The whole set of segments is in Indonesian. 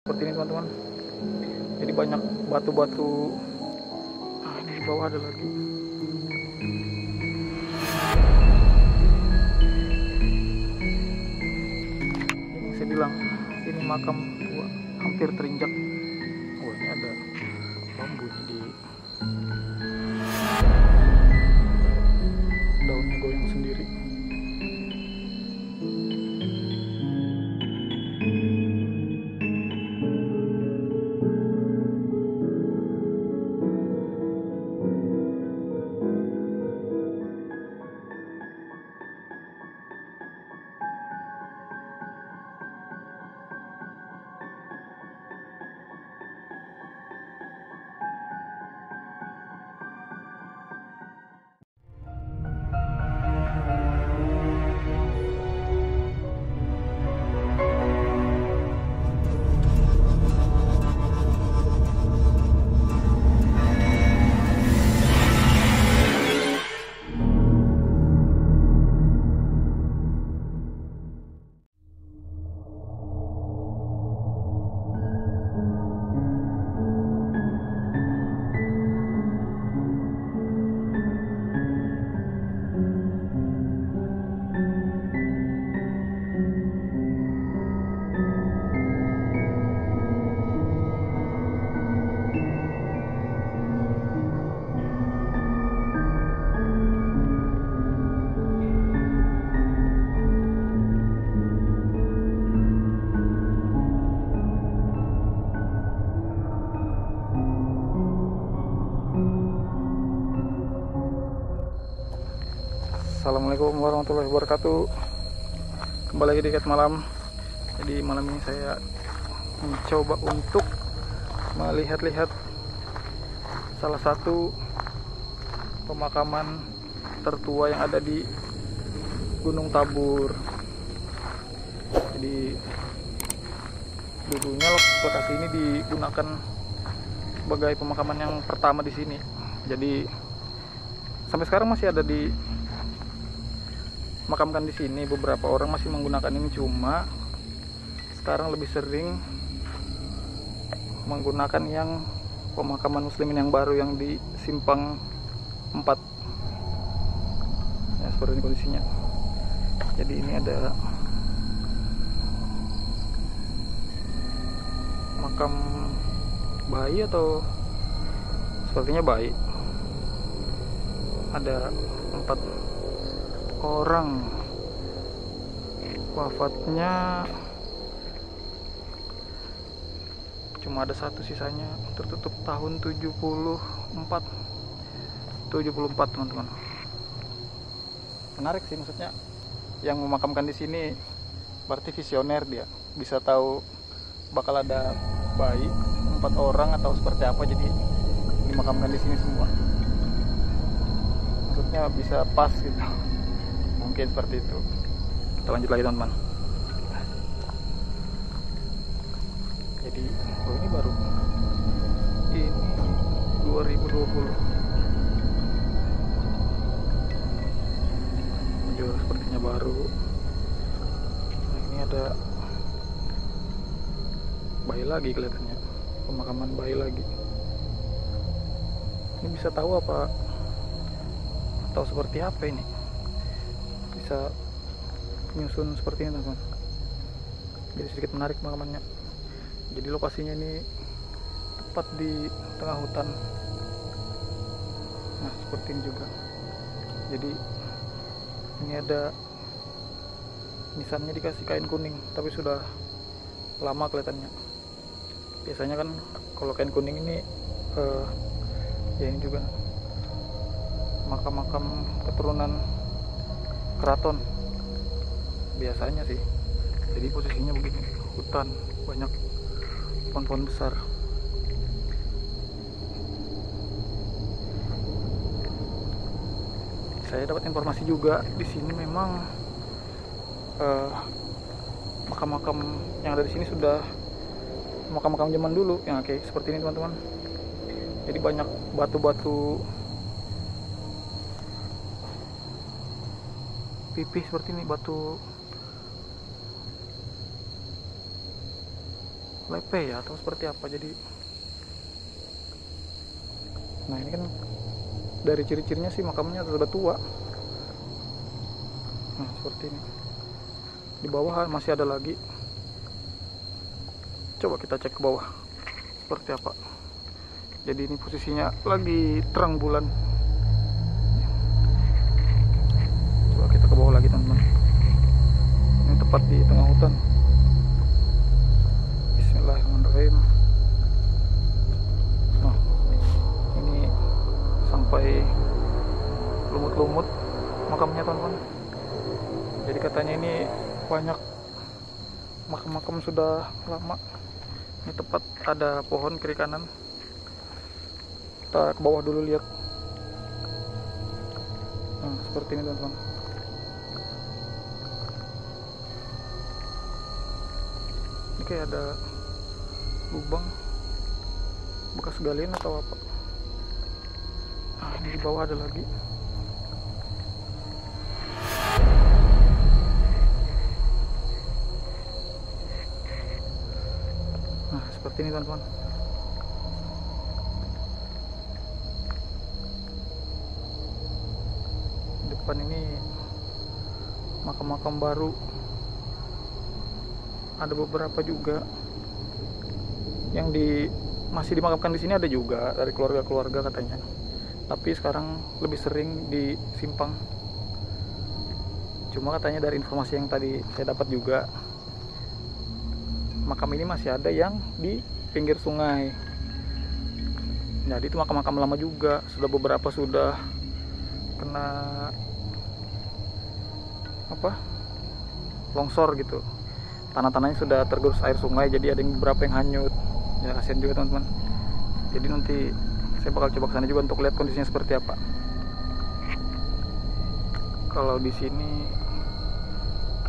Seperti ini teman-teman, jadi banyak batu-batu. Ini di bawah ada lagi. Ini saya bilang ini makam tua, hampir terinjak. Oh, ini ada bambu ini di daunnya goyang sendiri. Assalamualaikum warahmatullahi wabarakatuh. Kembali lagi di Cat Malam. Jadi malam ini saya mencoba untuk melihat-lihat salah satu pemakaman tertua yang ada di Gunung Tabur. Jadi dulunya lokasi ini digunakan sebagai pemakaman yang pertama di sini. Jadi sampai sekarang masih ada di makamkan di sini. Beberapa orang masih menggunakan ini, cuma sekarang lebih sering menggunakan yang pemakaman muslimin yang baru yang di Simpang 4. Ya, seperti ini kondisinya. Jadi ini ada makam bayi atau sepertinya bayi. Ada 4 orang, wafatnya cuma ada 1 sisanya, tertutup tahun 74 teman-teman. Menarik sih, maksudnya yang memakamkan di sini berarti visioner, dia bisa tahu bakal ada bayi 4 orang atau seperti apa, jadi dimakamkan di sini semua. Maksudnya bisa pas gitu. Mungkin seperti itu. Kita lanjut lagi teman-teman. Jadi ini baru, ini 2020. Juga sepertinya baru. Nah, ini ada bayi lagi kelihatannya, pemakaman bayi lagi. Ini bisa tahu apa atau seperti apa ini? Bisa menyusun seperti ini teman-teman. Jadi sedikit menarik pemakamannya. Jadi lokasinya ini tepat di tengah hutan. Nah seperti ini juga. Jadi ini ada nisannya, dikasih kain kuning, tapi sudah lama kelihatannya. Biasanya kan kalau kain kuning ini ya ini juga makam-makam keturunan keraton biasanya sih. Jadi posisinya begini, hutan, banyak pohon-pohon besar. Saya dapat informasi juga di sini memang makam-makam yang ada di sini sudah makam-makam zaman dulu yang kayak seperti ini teman-teman. Jadi banyak batu-batu pipih seperti ini, batu lepe ya atau seperti apa. Jadi nah ini kan dari ciri-cirinya sih makamnya sudah tua. Nah seperti ini. Di bawah masih ada lagi. Coba kita cek ke bawah seperti apa. Jadi ini posisinya lagi terang bulan. Coba kita ke bawah lagi teman-teman. Ini tepat di tengah hutan. Bismillahirrahmanirrahim. Nah ini sampai lumut-lumut makamnya teman-teman. Jadi katanya ini banyak makam-makam sudah lama. Ini tepat ada pohon kiri kanan. Kita ke bawah dulu lihat. Nah seperti ini teman-teman. Ini kayak ada lubang bekas galian atau apa. Nah ini di bawah ada lagi. Nah seperti ini teman-teman. Depan ini makam-makam baru. Ada beberapa juga yang masih dimakamkan di sini, ada juga dari keluarga-keluarga katanya. Tapi sekarang lebih sering di Simpang. Cuma katanya dari informasi yang tadi saya dapat juga, makam ini masih ada yang di pinggir sungai. Jadi itu makam-makam lama juga. Sudah beberapa sudah kena longsor gitu. Tanah-tanahnya sudah tergerus air sungai, jadi ada yang beberapa yang hanyut. Ya kasihan juga teman-teman. Jadi nanti saya bakal coba kesana juga untuk lihat kondisinya seperti apa. Kalau di sini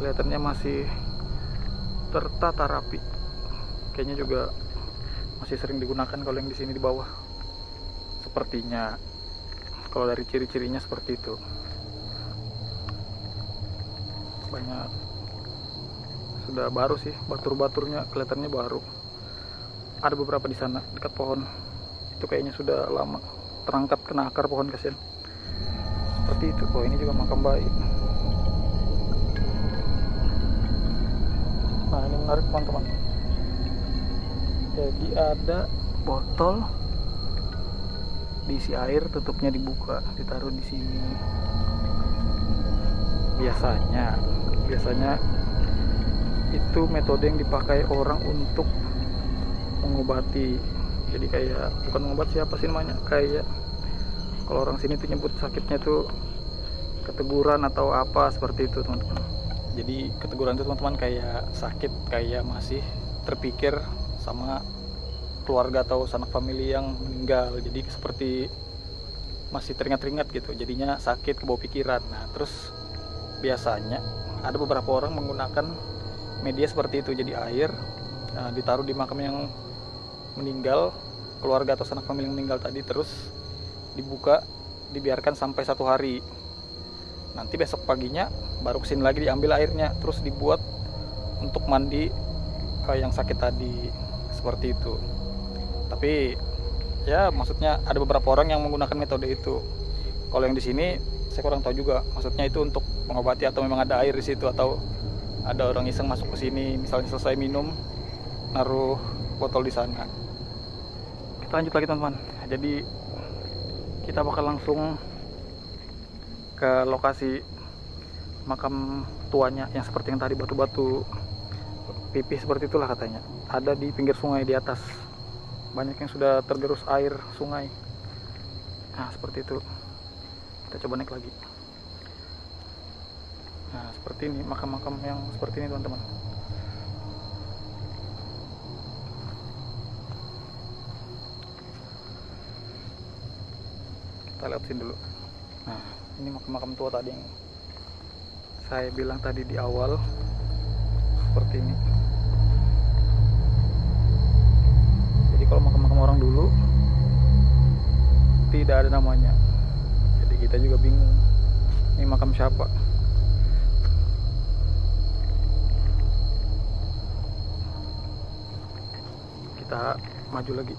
kelihatannya masih tertata rapi. Kayaknya juga masih sering digunakan kalau yang di sini di bawah. Sepertinya kalau dari ciri-cirinya seperti itu. Banyak sudah baru sih, batur-baturnya kelihatannya baru. Ada beberapa di sana dekat pohon. Itu kayaknya sudah lama terangkat kena akar pohon, kasihan. Seperti itu. Oh ini juga makam bayi. Nah ini menarik teman-teman. Jadi ada botol diisi air, tutupnya dibuka, ditaruh di sini. Biasanya itu metode yang dipakai orang untuk mengobati. Jadi kayak bukan mengobati, siapa sih namanya, kayak kalau orang sini tuh nyebut sakitnya tuh keteguran atau apa seperti itu teman-teman. Jadi keteguran itu teman-teman kayak sakit, kayak masih terpikir sama keluarga atau sanak famili yang meninggal. Jadi seperti masih teringat-ingat gitu, jadinya sakit, kebawa pikiran. Nah terus biasanya ada beberapa orang menggunakan media seperti itu. Jadi air ditaruh di makam yang meninggal, keluarga atau sanak famili yang meninggal tadi, terus dibuka, dibiarkan sampai 1 hari. Nanti besok paginya baru kesini lagi diambil airnya, terus dibuat untuk mandi yang sakit tadi, seperti itu. Tapi ya maksudnya ada beberapa orang yang menggunakan metode itu. Kalau yang di sini saya kurang tahu juga, maksudnya itu untuk mengobati atau memang ada air di situ, atau ada orang iseng masuk ke sini, misalnya selesai minum naruh botol di sana. Kita lanjut lagi teman-teman. Jadi kita bakal langsung ke lokasi makam tuanya yang seperti yang tadi, batu-batu pipih seperti itulah katanya. Ada di pinggir sungai di atas. Banyak yang sudah tergerus air sungai. Nah seperti itu. Kita coba naik lagi. Nah seperti ini makam-makam yang seperti ini teman-teman. Kita lihat sini dulu. Nah ini makam-makam tua tadi yang saya bilang tadi di awal, seperti ini. Jadi kalau makam-makam orang dulu tidak ada namanya, jadi kita juga bingung ini makam siapa. kita maju lagi.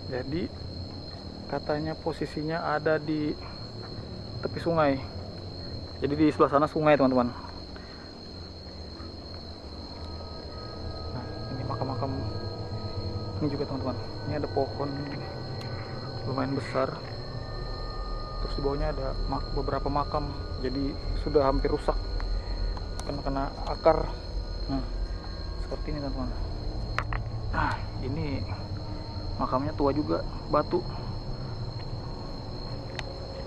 Jadi katanya posisinya ada di tepi sungai. Jadi di sebelah sana sungai, teman-teman. Nah, ini makam-makam ini juga, teman-teman. Ini ada pohon lumayan besar. Terus di bawahnya ada beberapa makam. Jadi sudah hampir rusak kena akar. Nah, seperti ini, teman-teman. Nah, ini makamnya tua juga, batu.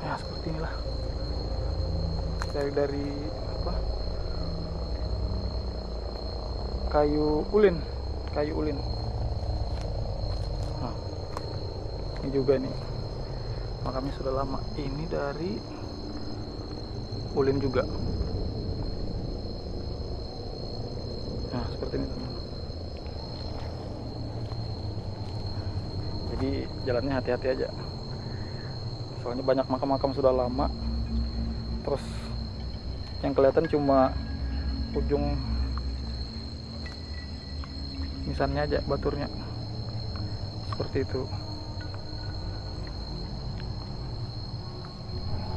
Ya, seperti inilah. Dari apa? Kayu ulin. Nah, ini juga nih. Makamnya sudah lama. Ini dari ulin juga. Nah, seperti ini, teman-teman. Jadi jalannya hati-hati aja. Soalnya banyak makam-makam sudah lama. Terus yang kelihatan cuma ujung nisannya aja, baturnya. Seperti itu.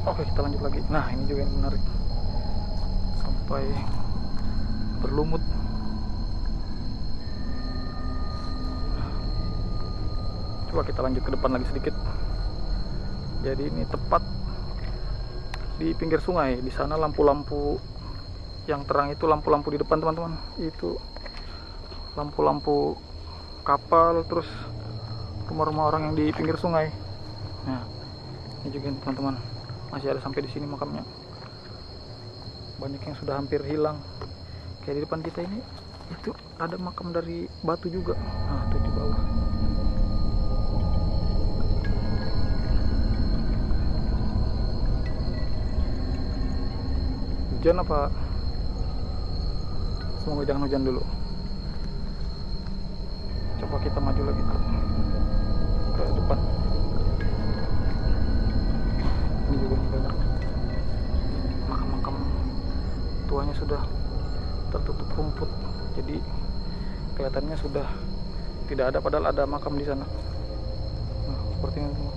Oke, kita lanjut lagi. Nah, ini juga yang menarik. Sampai berlumut. Coba kita lanjut ke depan lagi sedikit. Jadi ini tepat di pinggir sungai. Di sana lampu-lampu yang terang itu lampu-lampu di depan, teman-teman. Itu lampu-lampu kapal, terus rumah-rumah orang yang di pinggir sungai. Nah, ini juga, teman-teman. Masih ada sampai di sini makamnya. Banyak yang sudah hampir hilang. Kayak di depan kita ini, itu ada makam dari batu juga. Nah, tuh di bawah. Hujan apa? Semoga jangan hujan dulu. Coba kita maju lagi ke depan. Ini juga banyak makam-makam tuanya sudah tertutup rumput. Jadi kelihatannya sudah tidak ada, padahal ada makam di sana. Nah, seperti ini semua.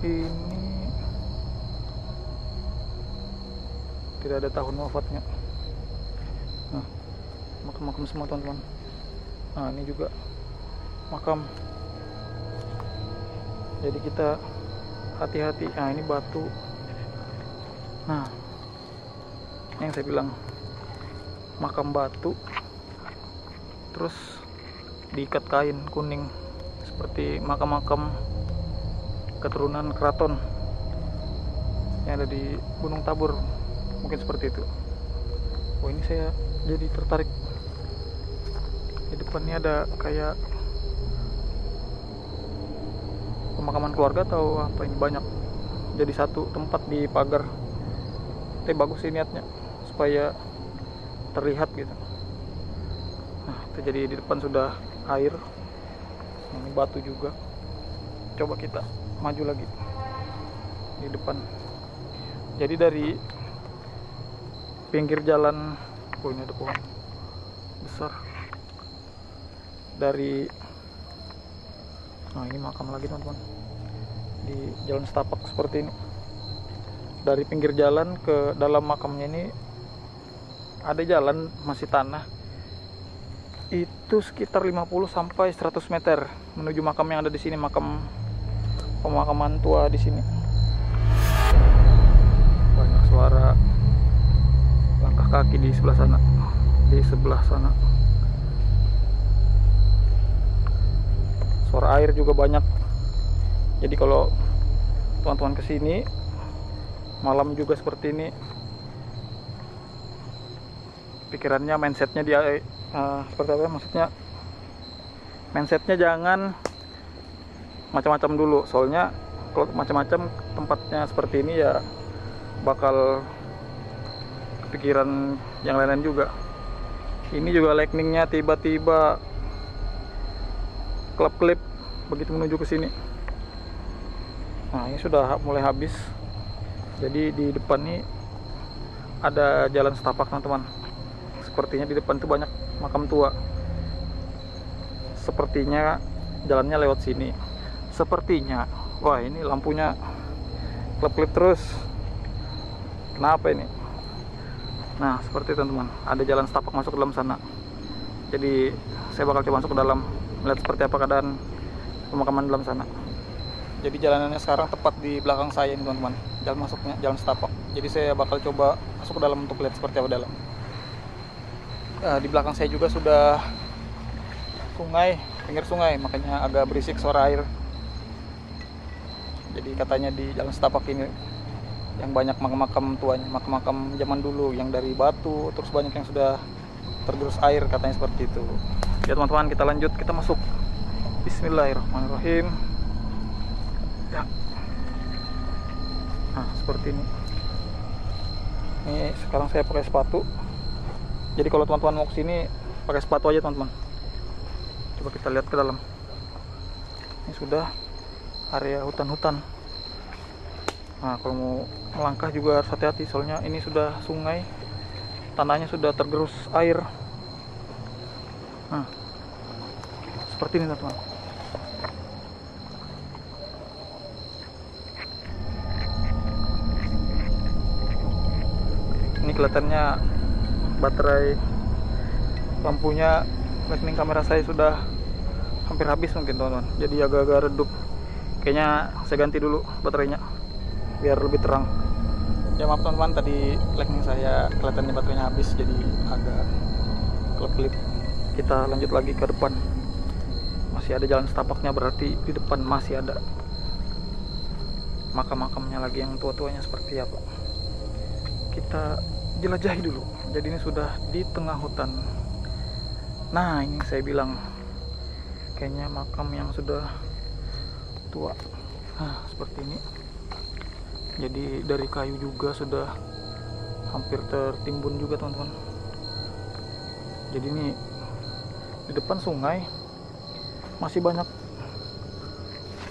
Ini tidak ada tahun wafatnya. Nah, makam-makam semua, teman-teman. Nah, ini juga makam. Jadi kita hati-hati. Nah, ini batu. Nah, yang saya bilang, makam batu terus diikat kain kuning seperti makam-makam keturunan keraton yang ada di Gunung Tabur. Mungkin seperti itu. Oh, ini saya jadi tertarik. Di depannya ada kayak pemakaman keluarga atau apa ini, banyak jadi satu tempat di pagar. Tapi bagus sih niatnya supaya terlihat gitu. Nah, itu jadi di depan sudah air. Ini batu juga. Coba kita maju lagi di depan. Jadi dari pinggir jalan, oh ini ada pohon besar. Nah, ini makam lagi, teman-teman. Di jalan setapak seperti ini. Dari pinggir jalan ke dalam makamnya ini ada jalan masih tanah. Itu sekitar 50 sampai 100 meter menuju makam yang ada di sini, makam pemakaman tua di sini. Banyak suara langkah kaki di sebelah sana. Di sebelah sana. Suara air juga banyak. Jadi kalau teman-teman kesini malam juga seperti ini, pikirannya, mindsetnya dia seperti apa? Maksudnya mindsetnya jangan macam-macam dulu. Soalnya kalau macam-macam tempatnya seperti ini ya bakal kepikiran yang lain-lain juga. Ini juga lightningnya tiba-tiba kelap-kelip begitu menuju ke sini. Nah, ini sudah mulai habis. Jadi di depan ini ada jalan setapak, teman-teman. sepertinya di depan tuh banyak makam tua. Sepertinya jalannya lewat sini. Sepertinya. Wah, ini lampunya klip-klip terus. Kenapa ini? Nah, seperti teman-teman, ada jalan setapak masuk ke dalam sana. Jadi saya bakal coba masuk ke dalam, melihat seperti apa keadaan pemakaman dalam sana. Jadi jalanannya sekarang tepat di belakang saya ini teman-teman. Jalan masuknya jalan setapak. Jadi saya bakal coba masuk ke dalam untuk lihat seperti apa dalam. Di belakang saya juga sudah sungai, pinggir sungai, makanya agak berisik suara air. Jadi katanya di jalan setapak ini yang banyak makam-makam tuanya, makam-makam zaman dulu yang dari batu, terus banyak yang sudah tergerus air, katanya seperti itu. Ya teman-teman, kita lanjut, kita masuk. Bismillahirrahmanirrahim. Ya. Nah, seperti ini. Ini sekarang saya pakai sepatu. Jadi kalau teman-teman mau kesini pakai sepatu aja teman-teman. Coba kita lihat ke dalam. Ini sudah area hutan-hutan. Nah, kalau mau melangkah juga harus hati-hati, soalnya ini sudah sungai, tanahnya sudah tergerus air. Nah, seperti ini teman-teman. Ini kelihatannya baterai lampunya lightning kamera saya sudah hampir habis mungkin teman-teman, jadi agak-agak redup. Kayaknya saya ganti dulu baterainya biar lebih terang. Ya maaf teman-teman, tadi lightning saya kelihatannya baterainya habis, jadi agak kelip-kelip. Kita lanjut lagi ke depan. Masih ada jalan setapaknya, berarti di depan masih ada makam-makamnya lagi yang tua-tuanya seperti apa. Kita jelajahi dulu. Jadi ini sudah di tengah hutan. Nah, ini saya bilang kayaknya makam yang sudah tua. Nah, seperti ini. Jadi dari kayu juga sudah hampir tertimbun juga teman-teman. Jadi ini di depan sungai masih banyak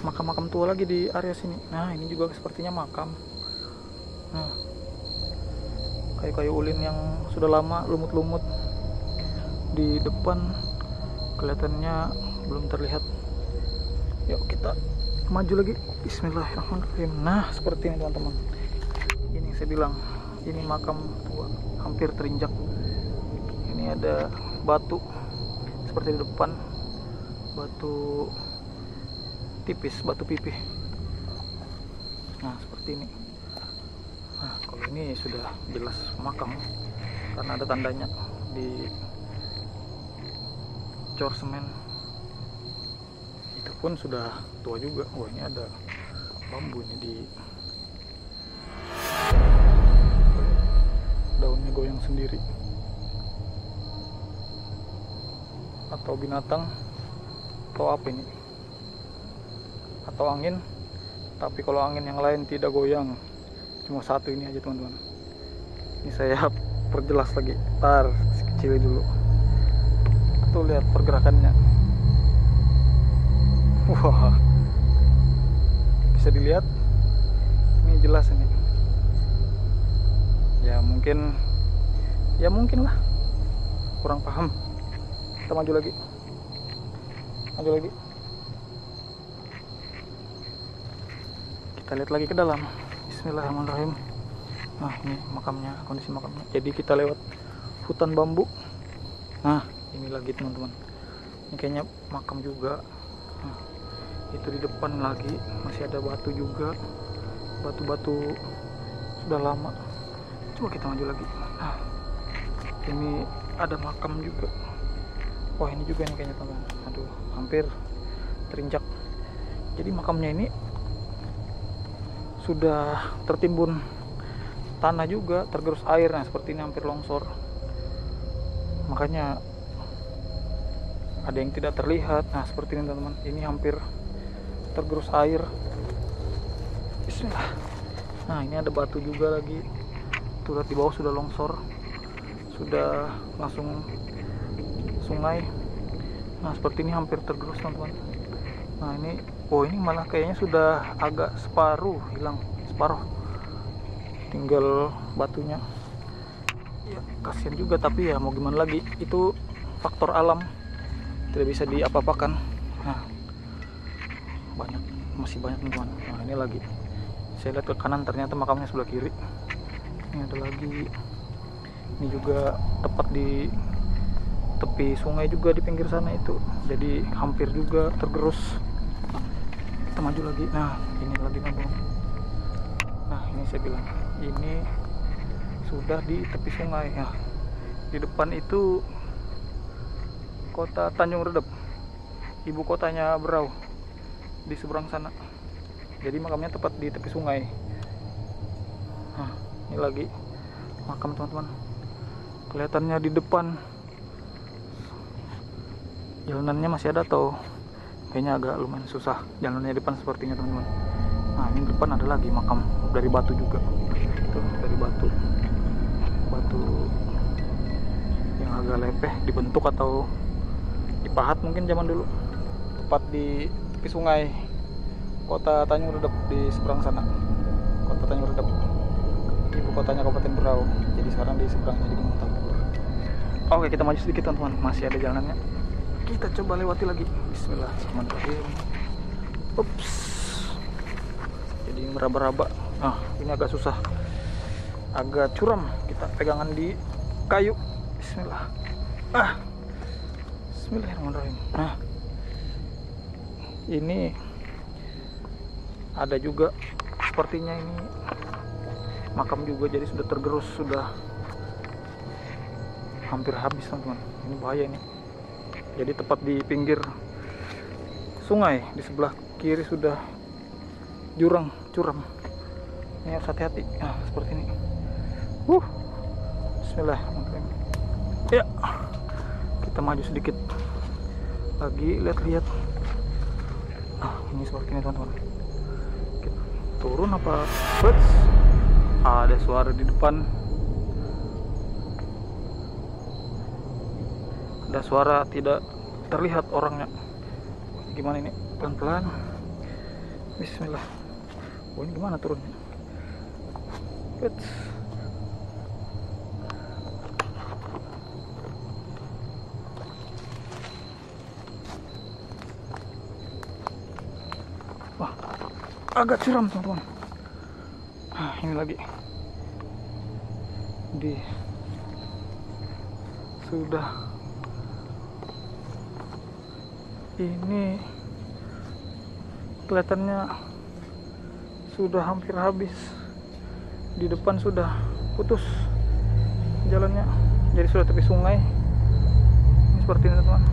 makam-makam tua lagi di area sini. Nah, ini juga sepertinya makam. Nah, kayu-kayu ulin yang sudah lama, lumut-lumut di depan kelihatannya belum terlihat. Yuk kita maju lagi. Bismillahirrahmanirrahim. Nah, seperti ini teman-teman. Ini yang saya bilang, ini makam tua, hampir terinjak. Ini ada batu seperti di depan, batu tipis, batu pipih. Nah, seperti ini. Nah, kalau ini sudah jelas makam karena ada tandanya di cor semen. Itu pun sudah tua juga. Wah, ini ada bambu ini di daunnya goyang sendiri. Atau binatang atau apa ini? Atau angin. Tapi kalau angin yang lain tidak goyang, cuma satu ini aja teman-teman. Ini saya perjelas lagi, tar kecil dulu. Tuh lihat pergerakannya. Wah, bisa dilihat. Ini jelas ini. Ya mungkin lah. Kurang paham. Kita maju lagi. Maju lagi. Kita lihat lagi ke dalam. Bismillahirrahmanirrahim. Nah, ini makamnya, kondisi makamnya. Jadi kita lewat hutan bambu. Nah, ini lagi teman-teman. Ini kayaknya makam juga. Nah, itu di depan lagi masih ada batu juga. Batu-batu sudah lama. Coba kita maju lagi. Nah, ini ada makam juga. Wah, ini juga nih kayaknya teman-teman. Aduh, hampir terinjak. Jadi makamnya ini sudah tertimbun tanah juga, tergerus air. Nah, seperti ini hampir longsor. Makanya ada yang tidak terlihat. Nah, seperti ini teman-teman. Ini hampir tergerus air. Bismillah. Nah, ini ada batu juga lagi. Tuh, lihat di bawah sudah longsor. Sudah langsung sungai. Nah, seperti ini hampir tergerus teman-teman. Nah, ini ini malah kayaknya sudah agak separuh hilang, separuh. Tinggal batunya. ya kasihan juga, tapi ya mau gimana lagi, itu faktor alam, tidak bisa diapa-apakan. Nah, masih banyak teman-teman. Nah, ini lagi saya lihat ke kanan, ternyata makamnya sebelah kiri. Ini ada lagi, ini juga tepat di tepi sungai juga di pinggir sana itu, jadi hampir juga tergerus. Kita maju lagi. Nah, ini lagi teman-teman. Nah, ini saya bilang ini sudah di tepi sungai. Nah, di depan itu kota Tanjung Redep, ibu kotanya Berau, di seberang sana. Jadi makamnya tepat di tepi sungai. Nah, ini lagi makam teman-teman. Kelihatannya di depan jalanannya masih ada, atau kayaknya agak lumayan susah jalanannya di depan sepertinya teman-teman. Nah, ini di depan ada lagi makam dari batu juga. Itu dari batu yang agak lepeh, dibentuk atau dipahat mungkin zaman dulu. Tepat di tepi sungai kota Tanjung Redep, di seberang sana kota Tanjung Redep, ibu kotanya Kabupaten Berau. Jadi sekarang di seberangnya di Gunung Tambur. Oke, kita maju sedikit teman-teman, masih ada jalanannya, kita coba lewati lagi. Bismillahirrahmanirrahim. Ups, jadi meraba-raba. Nah, ini agak susah, agak curam, kita pegangan di kayu. Bismillah. Bismillahirrahmanirrahim. Nah, ini ada juga sepertinya ini makam juga, jadi sudah tergerus, sudah hampir habis teman-teman. Ini bahaya ini. Jadi tepat di pinggir sungai, di sebelah kiri sudah jurang curam. Ini harus hati-hati. Nah, seperti ini. Bismillahirrahmanirrahim. Ya, kita maju sedikit lagi, lihat-lihat. Nah, ini seperti ini teman-teman. Kita turun apa? Ada suara di depan. Ada suara, tidak terlihat orangnya. Gimana ini? Pelan-pelan. Bismillah. Oh, ini gimana turunnya? Wah, agak curam teman-teman. Nah, ini lagi sudah ini kelihatannya sudah hampir habis. Di depan sudah putus jalannya, jadi sudah tepi sungai. Ini seperti ini teman-teman.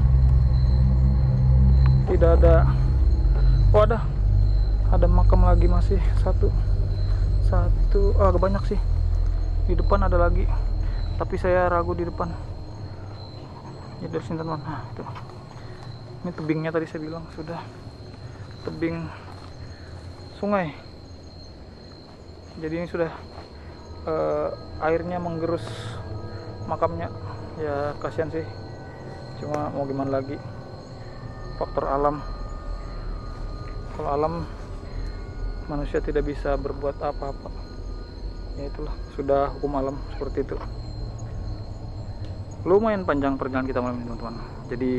Tidak ada. Oh, ada makam lagi, masih satu. Agak banyak sih. Di depan ada lagi, tapi saya ragu di depan. Ya, dari sini teman-teman. Nah, itu. Ini tebingnya tadi saya bilang sudah tebing sungai. Jadi ini sudah airnya menggerus makamnya. Ya, kasihan sih. Cuma mau gimana lagi? Faktor alam. Kalau alam, manusia tidak bisa berbuat apa-apa. Ya itulah, sudah hukum alam seperti itu. Lumayan panjang perjalanan kita malam ini teman-teman. Jadi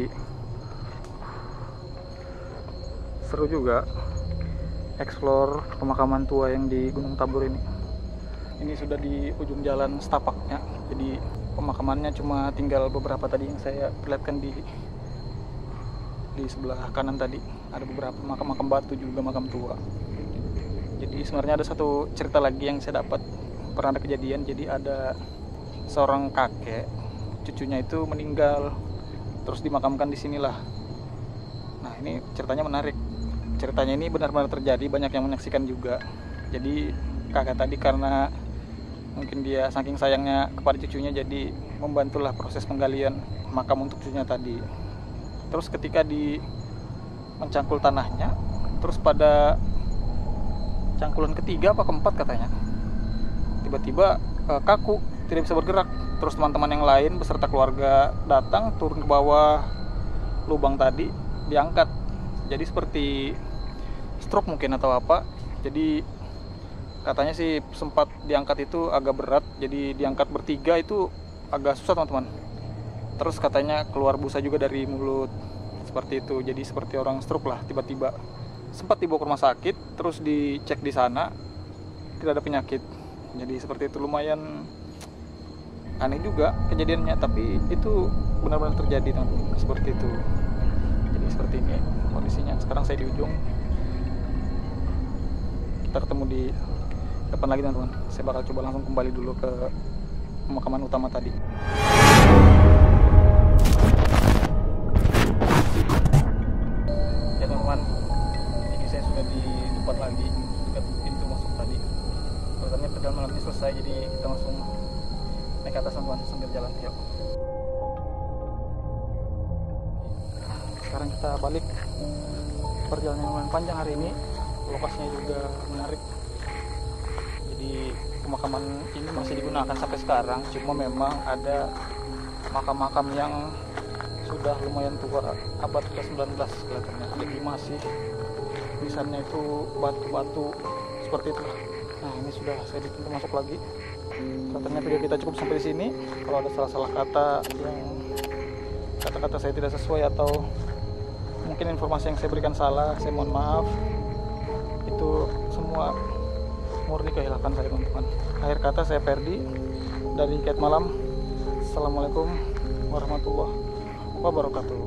seru juga explore pemakaman tua yang di Gunung Tambur ini. Ini sudah di ujung jalan setapaknya. Jadi pemakamannya cuma tinggal beberapa tadi yang saya perlihatkan di sebelah kanan tadi. Ada beberapa makam-makam batu juga, makam tua. Jadi sebenarnya ada satu cerita lagi yang saya dapat, pernah ada kejadian. Jadi ada seorang kakek, cucunya itu meninggal, terus dimakamkan di sinilah. Nah, ini ceritanya menarik. Ceritanya ini benar-benar terjadi, banyak yang menyaksikan juga. Jadi kakek tadi karena mungkin dia saking sayangnya kepada cucunya, jadi membantulah proses penggalian makam untuk cucunya tadi. Terus ketika di mencangkul tanahnya, terus pada cangkulan ketiga apa keempat katanya, tiba-tiba kaku, tidak bisa bergerak. Terus teman-teman yang lain beserta keluarga datang, turun ke bawah lubang tadi, diangkat. Jadi seperti stroke mungkin atau apa. Jadi katanya sih sempat diangkat itu agak berat, jadi diangkat bertiga itu agak susah teman-teman. Terus katanya keluar busa juga dari mulut, seperti itu. Jadi seperti orang stroke lah, tiba-tiba. Sempat dibawa ke rumah sakit, terus dicek di sana tidak ada penyakit. Jadi seperti itu, lumayan aneh juga kejadiannya, tapi itu benar-benar terjadi teman-teman, seperti itu. Jadi seperti ini kondisinya. Sekarang saya di ujung, kita ketemu di depan lagi teman-teman. Saya bakal coba langsung kembali dulu ke pemakaman utama tadi. Ya teman-teman, ini saya sudah di depan lagi, dekat pintu masuk tadi. Kelihatannya perjalanan malam ini selesai, jadi kita langsung naik ke atas teman-teman sambil jalan. Yuk. Sekarang kita balik. Perjalanan lumayan panjang hari ini, lokasinya juga menarik. Jadi pemakaman ini masih digunakan sampai sekarang, cuma memang ada makam-makam yang sudah lumayan tua, abad ke-19 kelihatannya. Jadi masih tulisannya itu batu-batu seperti itu. Nah, ini sudah saya di pintu masuk lagi. Katanya video kita cukup sampai di sini. Kalau ada salah-salah kata yang kata-kata saya tidak sesuai atau mungkin informasi yang saya berikan salah, saya mohon maaf. Itu semua murni kehilapan saya teman-teman. Akhir kata, saya Ferdi dari Kiat Malam. Assalamualaikum warahmatullahi wabarakatuh.